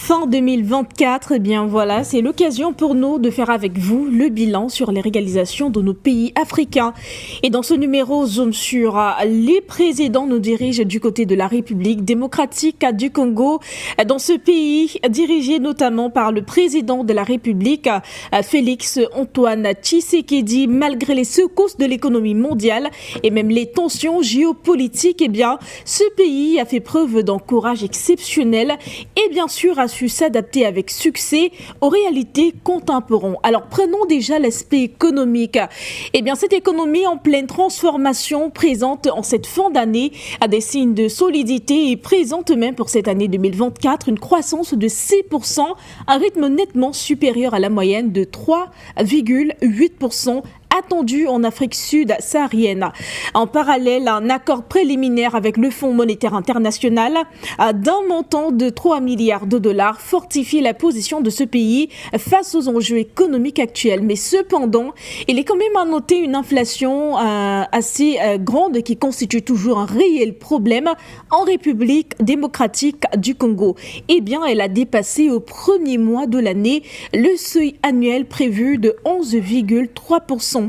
Fin 2024, eh bien voilà, c'est l'occasion pour nous de faire avec vous le bilan sur les réalisations de nos pays africains. Et dans ce numéro, zoom sur les présidents nous dirigent du côté de la République démocratique du Congo. Dans ce pays, dirigé notamment par le président de la République, Félix Antoine Tshisekedi, malgré les secousses de l'économie mondiale et même les tensions géopolitiques, eh bien, ce pays a fait preuve d'un courage exceptionnel et bien sûr a su s'adapter avec succès aux réalités contemporaines. Alors prenons déjà l'aspect économique. Eh bien cette économie en pleine transformation présente en cette fin d'année a des signes de solidité et présente même pour cette année 2024 une croissance de 6%, un rythme nettement supérieur à la moyenne de 3,8% attendu en Afrique subsaharienne. En parallèle, un accord préliminaire avec le Fonds monétaire international d'un montant de 3 milliards de dollars fortifie la position de ce pays face aux enjeux économiques actuels. Mais cependant, il est quand même à noter une inflation assez grande qui constitue toujours un réel problème en République démocratique du Congo. Eh bien, elle a dépassé au premier mois de l'année le seuil annuel prévu de 11,3%.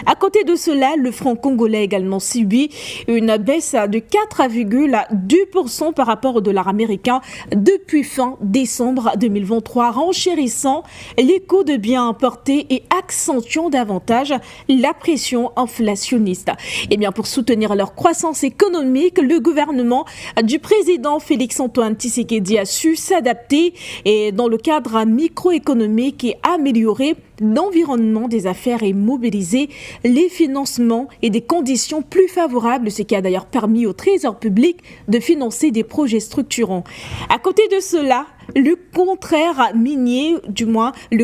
À côté de cela, le franc congolais a également subi une baisse de 4,2% par rapport au dollar américain depuis fin décembre 2023, renchérissant les coûts de biens importés et accentuant davantage la pression inflationniste. Et bien pour soutenir leur croissance économique, le gouvernement du président Félix Antoine Tshisekedi a su s'adapter et dans le cadre microéconomique et améliorer l'environnement des affaires et mobiliser les financements et des conditions plus favorables, ce qui a d'ailleurs permis au Trésor public de financer des projets structurants. À côté de cela, le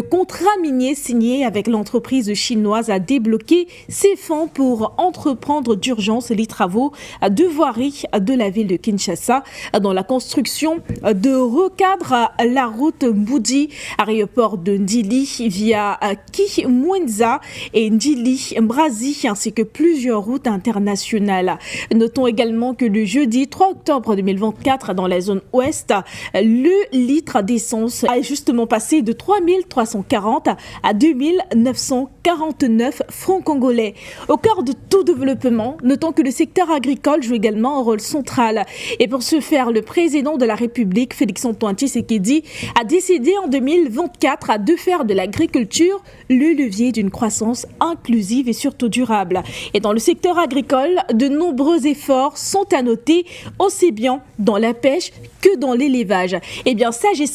contrat minier signé avec l'entreprise chinoise a débloqué ses fonds pour entreprendre d'urgence les travaux de voirie de la ville de Kinshasa dans la construction de recadre la route Mbudi, aéroport de Ndili via Kimwenza et Ndili Mbrazi ainsi que plusieurs routes internationales. Notons également que le jeudi 3 octobre 2024 dans la zone ouest, le litre d'essence a justement passé de 3 340 à 2 949 francs congolais. Au cœur de tout développement, notons que le secteur agricole joue également un rôle central. Et pour ce faire, le président de la République, Félix Antoine Tshisekedi, a décidé en 2024 de faire de l'agriculture le levier d'une croissance inclusive et surtout durable. Et dans le secteur agricole, de nombreux efforts sont à noter, aussi bien dans la pêche que dans l'élevage. Eh bien, s'agissant